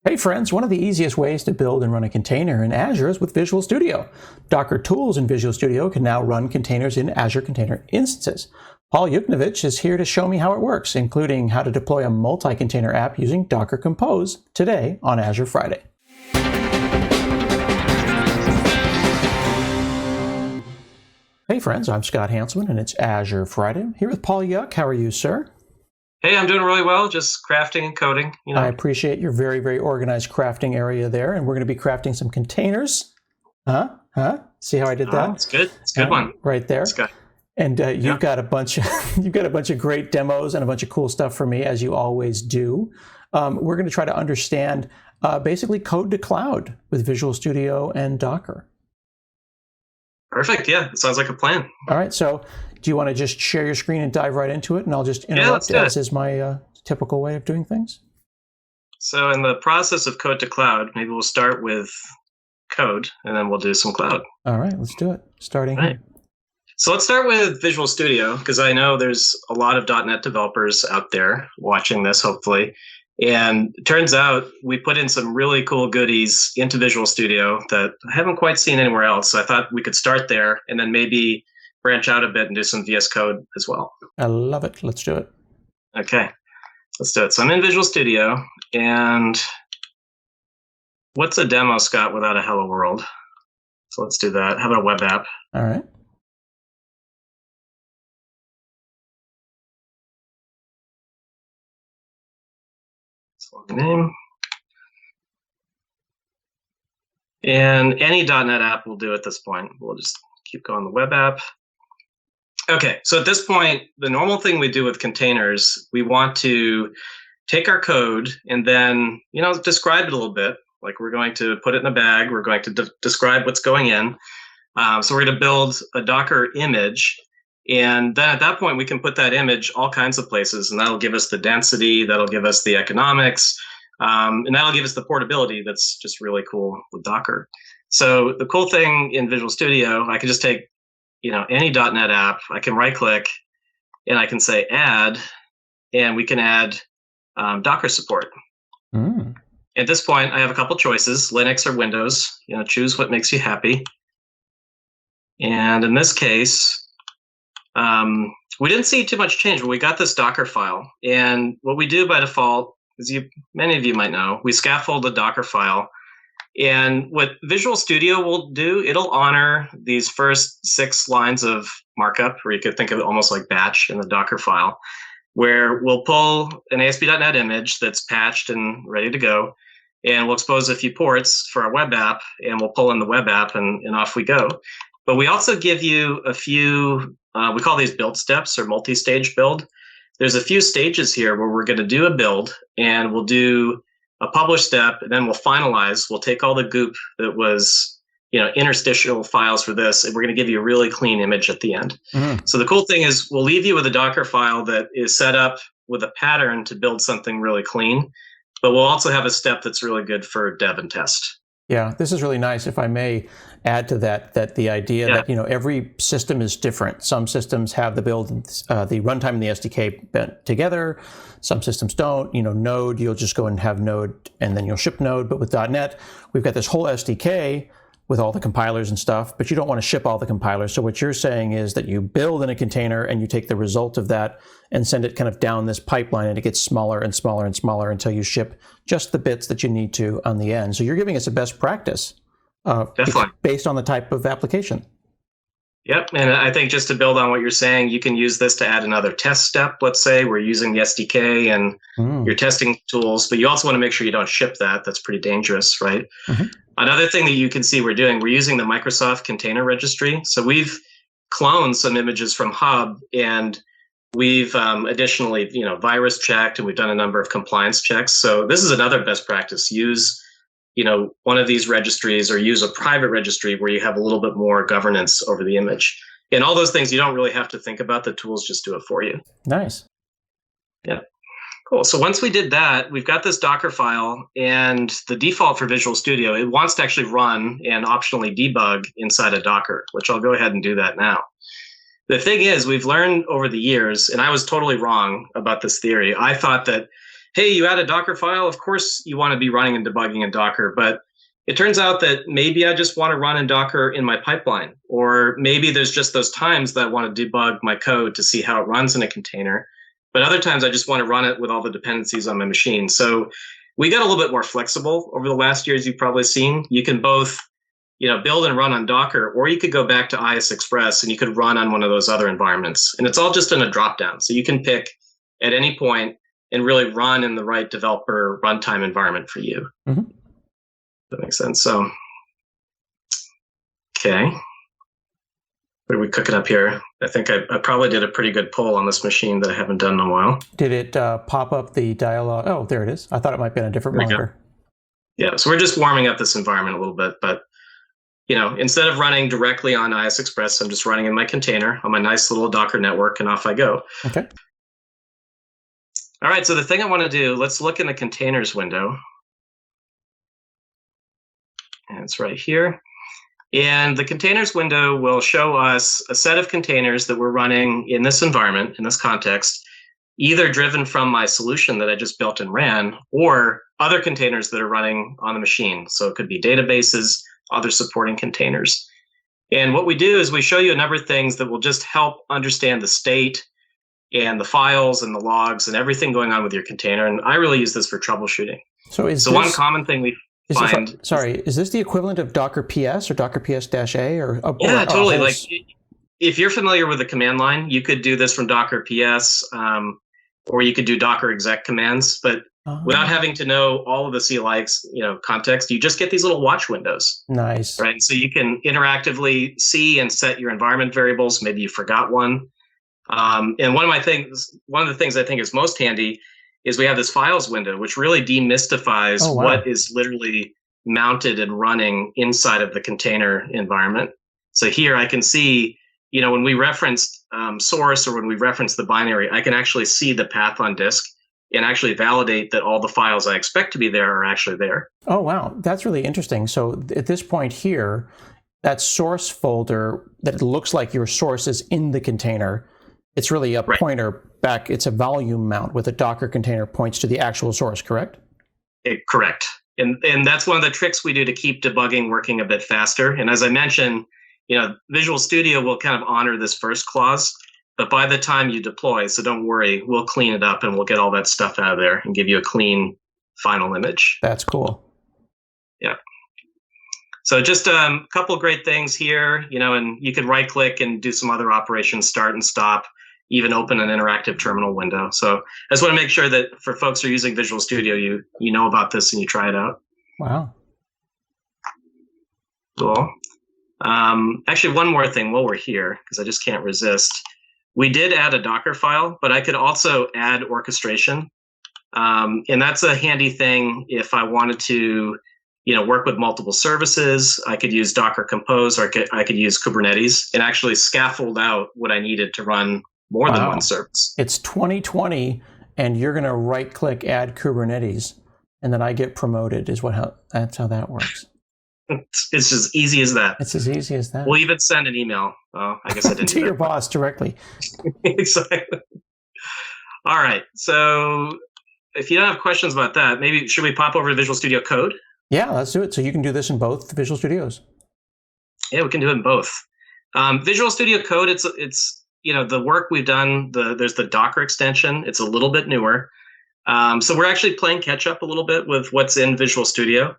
Hey friends, one of the easiest ways to build and run a container in Azure is with Visual Studio. Docker tools in Visual Studio can now run containers in Azure Container Instances. Paul Yuknewicz is here to show me how it works, including how to deploy a multi-container app using Docker Compose today on Azure Friday. Hey friends, I'm Scott Hanselman and it's Azure Friday. I'm here with Paul Yuck. How are you, sir? Hey, I'm doing really well, just crafting and coding. I appreciate your very, very organized crafting area there, and we're going to be crafting some containers. See how I did that? It's good. It's a good one. Right there. It's good. And you've got a bunch of great demos and a bunch of cool stuff for me, as you always do. We're going to try to understand basically code to cloud with Visual Studio and Docker. Perfect. Yeah, it sounds like a plan. All right. So do you want to just share your screen and dive right into it? And I'll just interrupt, as is my typical way of doing things. So in the process of code to cloud, maybe we'll start with code, and then we'll do some cloud. All right. Let's do it. Starting here. So let's start with Visual Studio, because I know there's a lot of .NET developers out there watching this, hopefully. And it turns out we put in some really cool goodies into Visual Studio that I haven't quite seen anywhere else. So I thought we could start there and then maybe branch out a bit and do some VS Code as well. I love it. Let's do it. Okay, let's do it. So I'm in Visual Studio, and what's a demo, Scott, without a hello world? So let's do that. How about a web app? All right. Name. And any .NET app will do at this point. We'll just keep going the web app. Okay, so at this point, the normal thing we do with containers, we want to take our code and then, describe it a little bit. Like we're going to put it in a bag. We're going to describe what's going in. So we're going to build a Docker image. And then at that point, we can put that image all kinds of places, and that'll give us the density, that'll give us the economics, and that'll give us the portability that's just really cool with Docker. So the cool thing in Visual Studio, I can just take, any .NET app, I can right-click, and I can say add, and we can add Docker support. At this point, I have a couple choices, Linux or Windows. Choose what makes you happy. And in this case, we didn't see too much change, but we got this Docker file. And what we do by default, as many of you might know, we scaffold the Docker file. And what Visual Studio will do, it'll honor these first 6 lines of markup, or you could think of it almost like batch in the Docker file, where we'll pull an ASP.NET image that's patched and ready to go. And we'll expose a few ports for our web app, and we'll pull in the web app, and off we go. But we also give you a few, we call these build steps or multi-stage build. There's a few stages here where we're going to do a build, and we'll do a publish step, and then we'll finalize. We'll take all the goop that was, interstitial files for this, and we're going to give you a really clean image at the end. So the cool thing is we'll leave you with a Docker file that is set up with a pattern to build something really clean, but we'll also have a step that's really good for dev and test. Yeah, this is really nice. If I may add to that the idea that every system is different. Some systems have the build, the runtime and the SDK bent together. Some systems don't. Node, you'll just go and have Node, and then you'll ship Node. But with .NET, we've got this whole SDK with all the compilers and stuff, but you don't want to ship all the compilers. So what you're saying is that you build in a container and you take the result of that and send it kind of down this pipeline, and it gets smaller and smaller and smaller until you ship just the bits that you need to on the end. So you're giving us a best practice based on the type of application. Yep, and I think just to build on what you're saying, you can use this to add another test step. Let's say we're using the SDK and your testing tools, but you also want to make sure you don't ship that. That's pretty dangerous, right? Another thing that you can see we're using the Microsoft Container Registry. So we've cloned some images from Hub, and we've additionally, virus checked, and we've done a number of compliance checks. So this is another best practice. Use one of these registries, or use a private registry where you have a little bit more governance over the image. And all those things you don't really have to think about. The tools just do it for you. Nice. Yeah. Cool. So once we did that, we've got this Docker file, and the default for Visual Studio, it wants to actually run and optionally debug inside of Docker, which I'll go ahead and do that now. The thing is, we've learned over the years, and I was totally wrong about this theory. I thought that hey, you add a Docker file, of course you want to be running and debugging in Docker, but it turns out that maybe I just want to run in Docker in my pipeline, or maybe there's just those times that I want to debug my code to see how it runs in a container. But other times I just want to run it with all the dependencies on my machine. So we got a little bit more flexible over the last years. You've probably seen you can both, build and run on Docker, or you could go back to IS Express and you could run on one of those other environments. And it's all just in a dropdown. So you can pick at any point and really run in the right developer runtime environment for you. Mm-hmm. That makes sense. So, okay. What are we cooking up here? I think I probably did a pretty good poll on this machine that I haven't done in a while. Did it pop up the dialog? Oh, there it is. I thought it might be on a different monitor. Yeah, so we're just warming up this environment a little bit, but instead of running directly on IS Express, I'm just running in my container on my nice little Docker network, and off I go. Okay. All right, so the thing I want to do, let's look in the containers window. And it's right here. And the containers window will show us a set of containers that we're running in this environment, in this context, either driven from my solution that I just built and ran, or other containers that are running on the machine. So it could be databases, other supporting containers. And what we do is we show you a number of things that will just help understand the state and the files and the logs and everything going on with your container. And I really use this for troubleshooting. So one common thing we find... Is this the equivalent of Docker PS or Docker PS-A? Yeah, totally. Like, if you're familiar with the command line, you could do this from Docker PS, or you could do Docker exec commands. But without having to know all of the CLI, context, you just get these little watch windows. Nice. Right. So you can interactively see and set your environment variables. Maybe you forgot one. And one of the things I think is most handy is we have this files window, which really demystifies what is literally mounted and running inside of the container environment. So here I can see, when we referenced source, or when we reference the binary, I can actually see the path on disk and actually validate that all the files I expect to be there are actually there. Oh, wow. That's really interesting. So at this point here, that source folder that looks like your source is in the container, it's really a pointer back. It's a volume mount with a Docker container points to the actual source, correct? Correct. And that's one of the tricks we do to keep debugging working a bit faster. And as I mentioned, Visual Studio will kind of honor this first clause, but by the time you deploy, so don't worry, we'll clean it up and we'll get all that stuff out of there and give you a clean final image. That's cool. Yeah. So just a couple of great things here, and you could right click and do some other operations, start and stop, even open an interactive terminal window. So I just want to make sure that for folks who are using Visual Studio, you know about this and you try it out. Wow. Cool. Actually, one more thing while we're here, because I just can't resist. We did add a Docker file, but I could also add orchestration. And that's a handy thing if I wanted to, work with multiple services. I could use Docker Compose, or I could use Kubernetes and actually scaffold out what I needed to run more than one service. It's 2020, and you're going to right-click Add Kubernetes, and then I get promoted. That's how that works. It's as easy as that. It's as easy as that. We'll even send an email. Oh, I guess I didn't. To your boss directly. Exactly. All right. So if you don't have questions about that, maybe should we pop over to Visual Studio Code? Yeah, let's do it. So you can do this in both Visual Studios. Yeah, we can do it in both. Visual Studio Code, it's the work we've done, there's the Docker extension. It's a little bit newer. So we're actually playing catch up a little bit with what's in Visual Studio,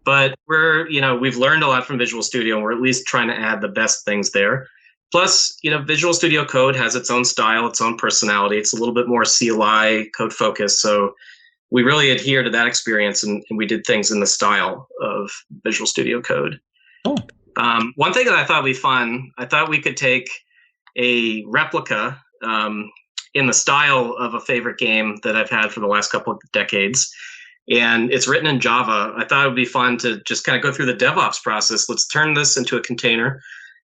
but we've learned a lot from Visual Studio, and we're at least trying to add the best things there. Plus, Visual Studio Code has its own style, its own personality. It's a little bit more CLI code focused. So we really adhere to that experience, and we did things in the style of Visual Studio Code. Oh. One thing that I thought would be fun, I thought we could take a replica in the style of a favorite game that I've had for the last couple of decades. And it's written in Java. I thought it would be fun to just kind of go through the DevOps process. Let's turn this into a container.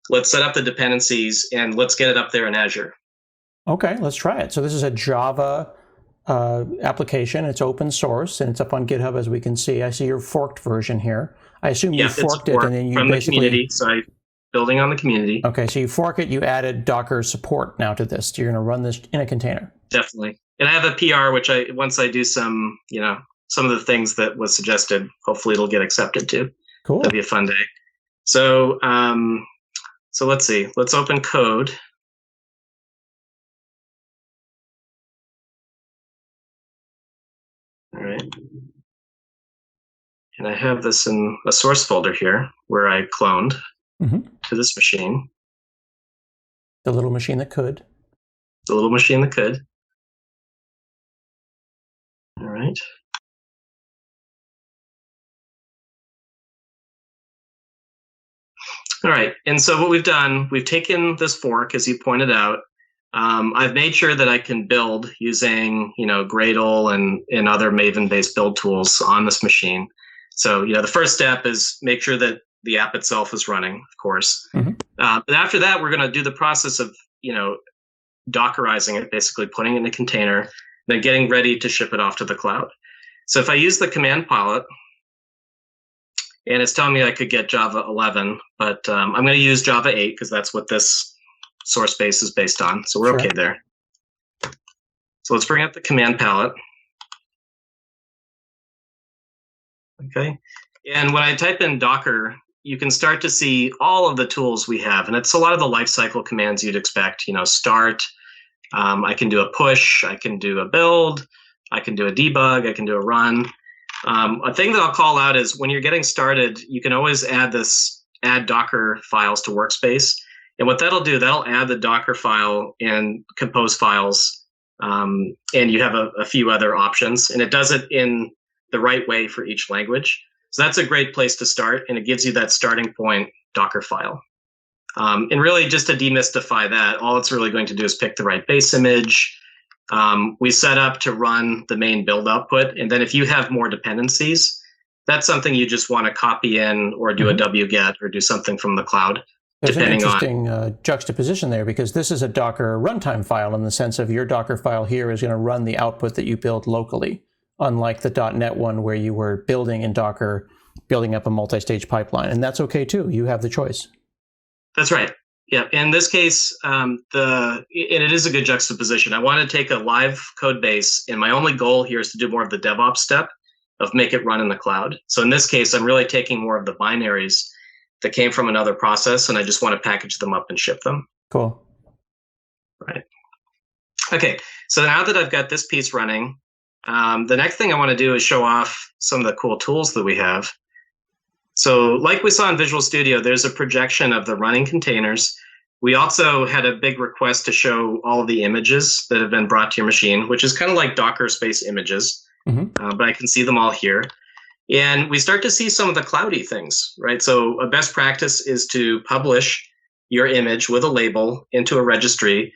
Let's set up the dependencies, and let's get it up there in Azure. Okay, let's try it. So this is a Java application. It's open source, and it's up on GitHub, as we can see. I see your forked version here. I assume you forked it, and then you from basically... the community side. Building on the community. Okay, so you fork it, you added Docker support now to this. You're going to run this in a container. Definitely. And I have a PR, which once I do some of the things that was suggested, hopefully it'll get accepted too. Cool. That'd be a fun day. So, so let's see. Let's open code. All right. And I have this in a source folder here where I cloned to this machine. The little machine that could. The little machine that could. All right. All right. And so what we've done, we've taken this fork, as you pointed out. I've made sure that I can build using, Gradle and other Maven-based build tools on this machine. So, the first step is make sure that the app itself is running, of course. But after that, we're going to do the process of, Dockerizing it, basically putting it in a container, then getting ready to ship it off to the cloud. So if I use the command palette, and it's telling me I could get Java 11, but I'm going to use Java 8 because that's what this source base is based on. So we're okay there. So let's bring up the command palette. Okay. And when I type in Docker, you can start to see all of the tools we have. And it's a lot of the lifecycle commands you'd expect, start. I can do a push. I can do a build. I can do a debug. I can do a run. A thing that I'll call out is when you're getting started, you can always add Docker files to workspace. And what that'll do, that'll add the Docker file and compose files. And you have a few other options. And it does it in the right way for each language. So that's a great place to start. And it gives you that starting point Docker file. And really, just to demystify that, all it's really going to do is pick the right base image. We set up to run the main build output. And then if you have more dependencies, that's something you just want to copy in or do a wget or do something from the cloud. There's an interesting juxtaposition there, because this is a Docker runtime file in the sense of your Docker file here is going to run the output that you build locally, unlike the .NET one where you were building in Docker, building up a multi-stage pipeline. And that's okay too. You have the choice. That's right. Yeah. In this case, and it is a good juxtaposition. I want to take a live code base, and my only goal here is to do more of the DevOps step of make it run in the cloud. So in this case, I'm really taking more of the binaries that came from another process, and I just want to package them up and ship them. Cool. Right. Okay. So now that I've got this piece running, the next thing I want to do is show off some of the cool tools that we have. So like we saw in Visual Studio, there's a projection of the running containers. We also had a big request to show all of the images that have been brought to your machine, which is kind of like Docker space images, but I can see them all here. And we start to see some of the cloudy things, right? So a best practice is to publish your image with a label into a registry,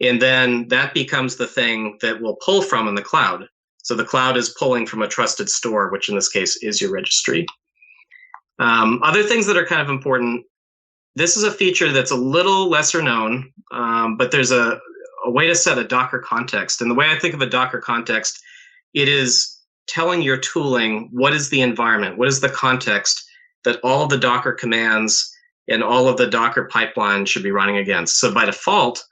and then that becomes the thing that we'll pull from in the cloud. So the cloud is pulling from a trusted store, which in this case is your registry. Other things that are kind of important, this is a feature that's a little lesser known, but there's a way to set a Docker context. And the way I think of a Docker context, it is telling your tooling what is the environment, what is the context that all of the Docker commands and all of the Docker pipeline should be running against. So by default,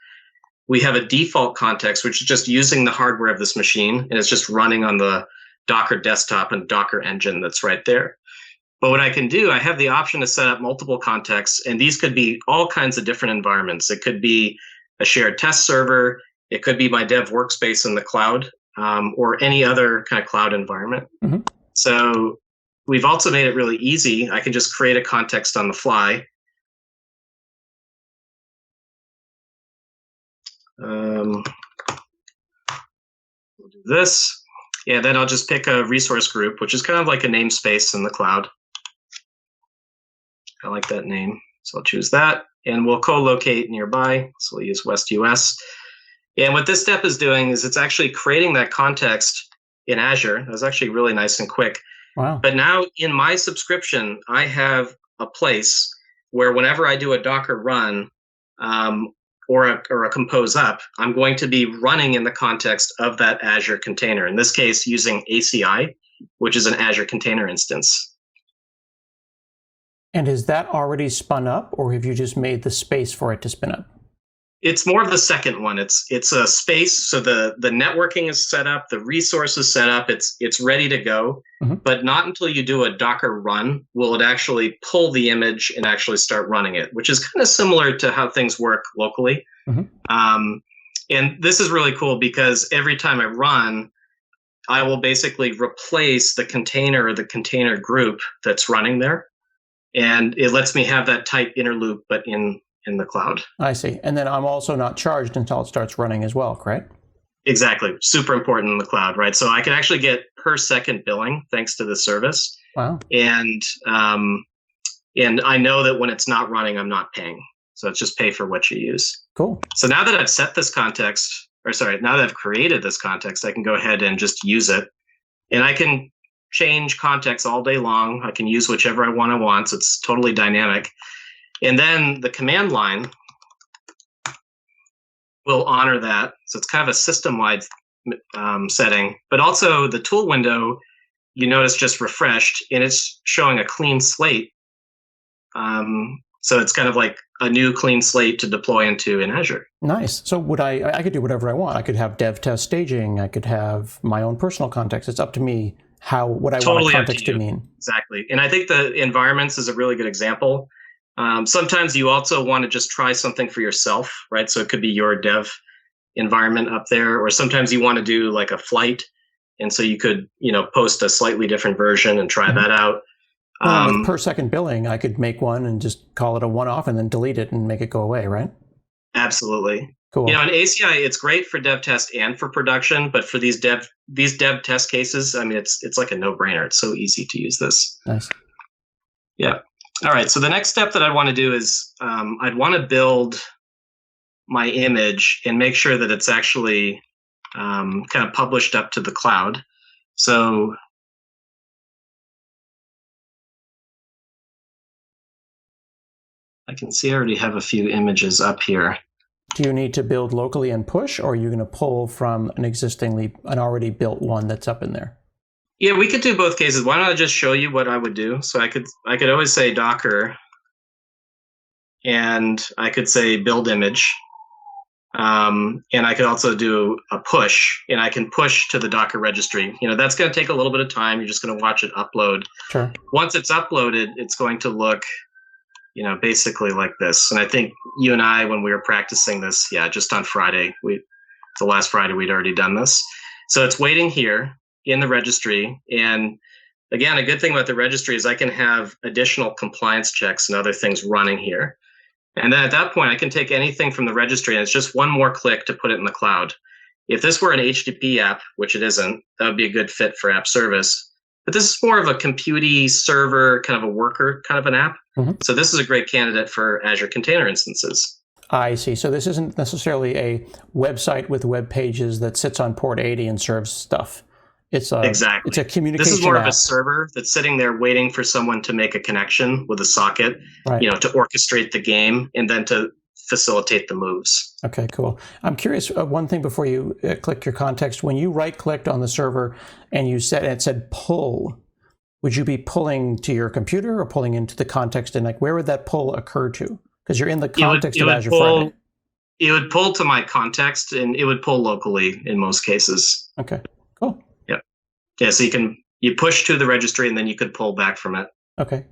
we have a default context, which is just using the hardware of this machine, and it's just running on the Docker desktop and Docker engine that's right there. But what I can do, I have the option to set up multiple contexts, and these could be all kinds of different environments. It could be a shared test server. It could be my dev workspace in the cloud, or any other kind of cloud environment. So we've also made it really easy. I can just create a context on the fly. We'll do this. Yeah, then I'll just pick a resource group, which is kind of like a namespace in the cloud. I like that name, so I'll choose that. And we'll co-locate nearby, so we'll use West US. And what this step is doing is it's actually creating that context in Azure. It was actually really nice and quick. Wow. But now in my subscription, I have a place where whenever I do a Docker run or a compose up, I'm going to be running in the context of that Azure container. In this case, using ACI, which is an Azure Container Instance. And is that already spun up, or have you just made the space for it to spin up? It's more of the second one. It's a space, so the networking is set up, the resource is set up, it's ready to go, but not until you do a Docker run will it actually pull the image and actually start running it, which is kind of similar to how things work locally. And this is really cool because every time I run, I will basically replace the container or the container group that's running there, and it lets me have that tight inner loop, but in the cloud. I see. And then I'm also not charged until it starts running as well, correct? Exactly. Super important in the cloud, right? So I can actually get per second billing thanks to this service. Wow. And I know that when it's not running, I'm not paying. So it's just pay for what you use. Cool. So now that I've set this context, now that I've created this context, I can go ahead and just use it. And I can change context all day long. I can use whichever I want. So it's totally dynamic. And then the command line will honor that. So it's kind of a system-wide setting. But also the tool window, you notice just refreshed, and it's showing a clean slate. So it's kind of like a new clean slate to deploy into in Azure. Nice. So I could do whatever I want. I could have dev test staging. I could have my own personal context. It's up to me what I want a context to mean. Exactly. And I think the environments is a really good example. Sometimes you also want to just try something for yourself, right? So it could be your dev environment up there, or sometimes you want to do like a flight. And so you could, post a slightly different version and try that out. With per second billing, I could make one and just call it a one-off and then delete it and make it go away, right? Absolutely. Cool. In ACI, it's great for dev test and for production, but for these dev test cases, I mean, it's like a no-brainer. It's so easy to use this. Nice. Yeah. All right. So the next step that I want to do is I'd want to build my image and make sure that it's actually kind of published up to the cloud. So I can see I already have a few images up here. Do you need to build locally and push, or are you going to pull from an already built one that's up in there? Yeah, we could do both cases. Why don't I just show you what I would do? So I could always say Docker, and I could say build image, and I could also do a push, and I can push to the Docker registry. That's going to take a little bit of time. You're just going to watch it upload. Sure. Once it's uploaded, it's going to look, basically like this. And I think you and I, when we were practicing this, just on Friday, the last Friday we'd already done this. So it's waiting here in the registry. And again, a good thing about the registry is I can have additional compliance checks and other things running here. And then at that point, I can take anything from the registry, and it's just one more click to put it in the cloud. If this were an HTTP app, which it isn't, that would be a good fit for app service. But this is more of a compute server, kind of a worker kind of an app. So this is a great candidate for Azure Container Instances. I see. So this isn't necessarily a website with web pages that sits on port 80 and serves stuff. Exactly. It's a communication This is more app. of a server that's sitting there waiting for someone to make a connection with a socket, right, to orchestrate the game and then to facilitate the moves. Okay, cool. I'm curious, one thing before you click your context. When you right-clicked on the server and it said pull, would you be pulling to your computer or pulling into the context? And where would that pull occur to? Because you're in the context of Azure Friday. It would pull to my context, and it would pull locally in most cases. Okay, cool. Yeah, so you push to the registry, and then you could pull back from it. Okay.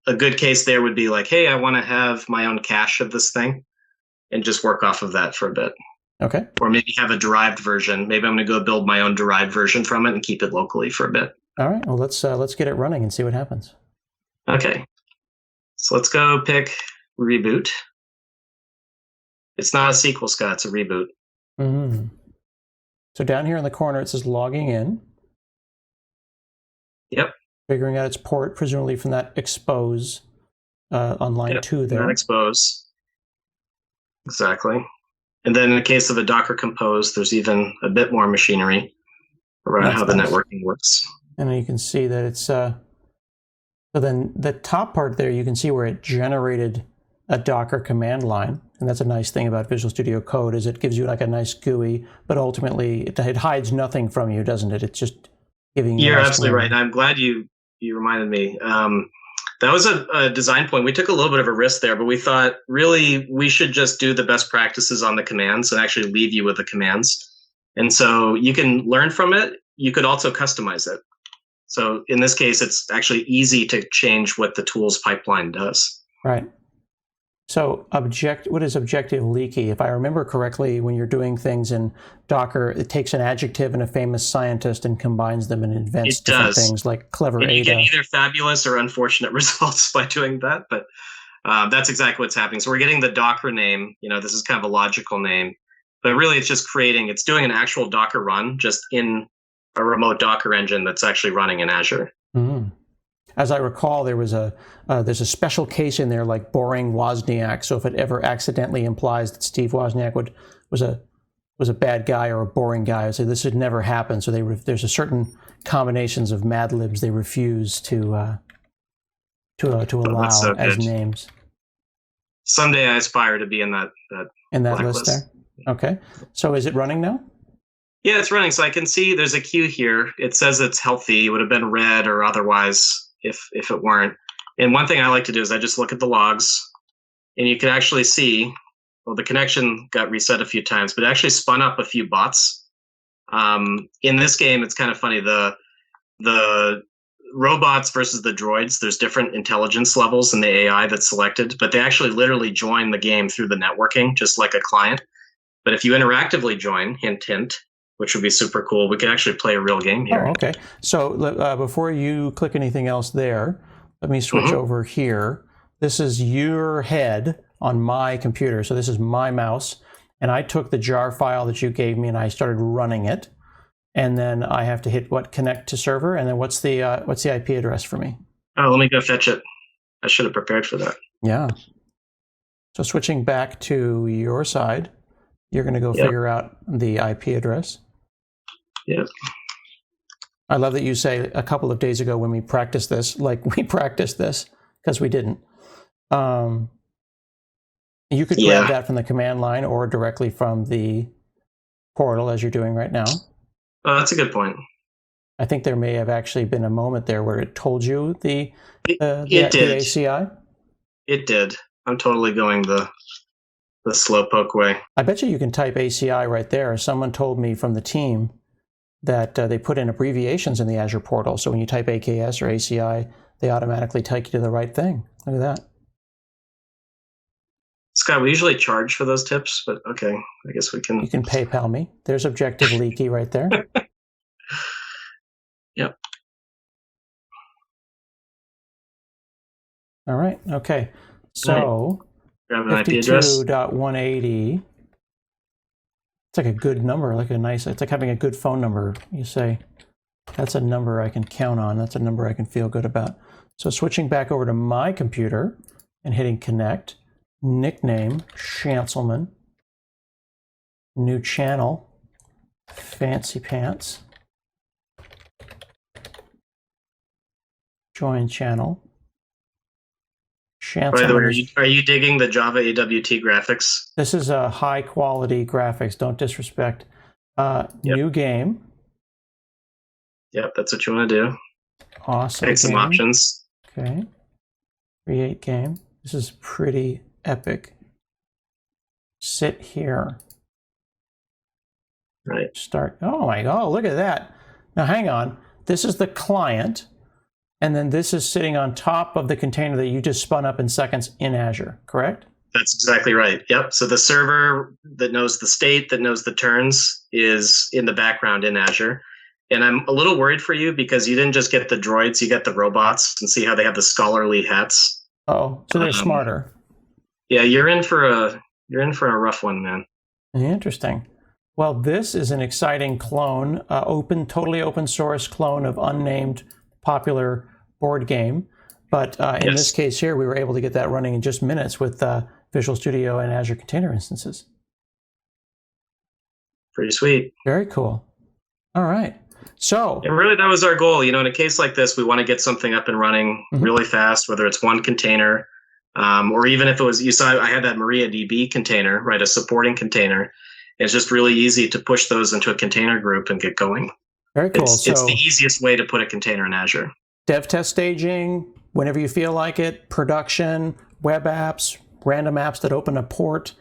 A good case there would be like, hey, I want to have my own cache of this thing, and just work off of that for a bit. Okay. Or maybe have a derived version. Maybe I'm going to go build my own derived version from it and keep it locally for a bit. All right. Well, let's get it running and see what happens. Okay. So let's go pick reboot. It's not a SQL, Scott. It's a reboot. Mm-hmm. So down here in the corner, it says logging in. Yep. Figuring out its port, presumably from that expose on line 2 there. Not expose. Exactly. And then in the case of a Docker Compose, there's even a bit more machinery around how the networking works. And then you can see that it's, so then the top part there, you can see where it generated a Docker command line. And that's a nice thing about Visual Studio Code, is it gives you a nice GUI, but ultimately it hides nothing from you, doesn't it? It's just giving you. You're absolutely right. I'm glad you reminded me. That was a design point. We took a little bit of a risk there, but we thought really we should just do the best practices on the commands and actually leave you with the commands. And so you can learn from it. You could also customize it. So in this case, it's actually easy to change what the tools pipeline does. Right. So what is objective leaky? If I remember correctly, when you're doing things in Docker, it takes an adjective and a famous scientist and combines them and invents different things like clever and you Ada. get either fabulous or unfortunate results by doing that, but that's exactly what's happening. So we're getting the Docker name. This is kind of a logical name, but really it's just it's doing an actual Docker run just in a remote Docker engine that's actually running in Azure. Mm-hmm. As I recall, there's a special case in there like boring Wozniak. So if it ever accidentally implies that Steve Wozniak was a bad guy or a boring guy, I would say this would never happen. So there's a certain combinations of Mad Libs they refuse to allow so as names. Someday I aspire to be in that list there. Okay. So is it running now? Yeah, it's running. So I can see there's a queue here. It says it's healthy. It would have been red or otherwise if it weren't. And one thing I like to do is I just look at the logs, and you can actually see, well, the connection got reset a few times, but it actually spun up a few bots. In this game, it's kind of funny. The robots versus the droids, there's different intelligence levels in the AI that's selected, but they actually literally join the game through the networking, just like a client. But if you interactively join, hint, hint, which would be super cool, we can actually play a real game here. Oh, okay. So before you click anything else there, let me switch over here. This is your head on my computer. So this is my mouse. And I took the jar file that you gave me and I started running it. And then I have to hit connect to server. And then what's the IP address for me? Oh, let me go fetch it. I should have prepared for that. Yeah. So switching back to your side, you're going to go figure out the IP address. Yep. I love that you say a couple of days ago when we practiced this, like we practiced this, because we didn't. You could grab that from the command line or directly from the portal as you're doing right now. Oh, that's a good point. I think there may have actually been a moment there where it told you the ACI. It did. I'm totally going the slowpoke way. I bet you can type ACI right there. Someone told me from the team that they put in abbreviations in the Azure portal. So when you type AKS or ACI, they automatically take you to the right thing. Look at that. Scott, we usually charge for those tips, but okay, I guess we can. You can PayPal me. There's Objective Leaky right there. Yep. All right. Okay. So 52.180. It's like a good number, it's like having a good phone number. You say, that's a number I can count on. That's a number I can feel good about. So switching back over to my computer and hitting connect, nickname, Hanselman, new channel, Fancy Pants, join channel. By the way, are you digging the Java AWT graphics? This is a high quality graphics. Don't disrespect. New game. Yep, that's what you want to do. Awesome. Take some options. Okay. Create game. This is pretty epic. Sit here. Right. Start. Oh my God! Look at that. Now hang on. This is the client. And then this is sitting on top of the container that you just spun up in seconds in Azure, correct? That's exactly right. Yep. So the server that knows the state, that knows the turns, is in the background in Azure. And I'm a little worried for you because you didn't just get the droids, you get the robots, and see how they have the scholarly hats. Oh, so they're smarter. Yeah, you're in for a rough one, man. Interesting. Well, this is an exciting clone, totally open source clone of unnamed popular board game, but in this case here, we were able to get that running in just minutes with Visual Studio and Azure Container Instances. Pretty sweet. Very cool. All right. So, and really, that was our goal. In a case like this, we want to get something up and running really fast, whether it's one container, or even if it was, you saw I had that MariaDB container, right, a supporting container. It's just really easy to push those into a container group and get going. Very cool. It's the easiest way to put a container in Azure. Dev test staging, whenever you feel like it, production, web apps, random apps that open a port,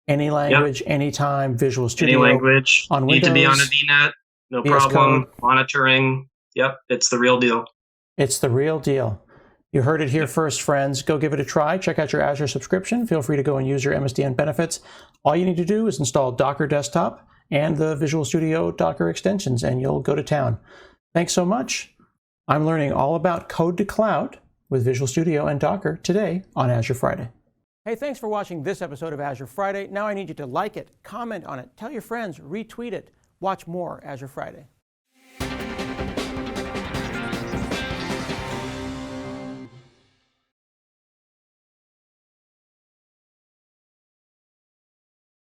any language, anytime, Visual Studio. Any language. On Windows. Need to be on a VNet, no VS problem. Code. Monitoring. Yep, it's the real deal. It's the real deal. You heard it here first, friends. Go give it a try. Check out your Azure subscription. Feel free to go and use your MSDN benefits. All you need to do is install Docker Desktop and the Visual Studio Docker extensions, and you'll go to town. Thanks so much. I'm learning all about code to cloud with Visual Studio and Docker today on Azure Friday. Hey, thanks for watching this episode of Azure Friday. Now I need you to like it, comment on it, tell your friends, retweet it. Watch more Azure Friday.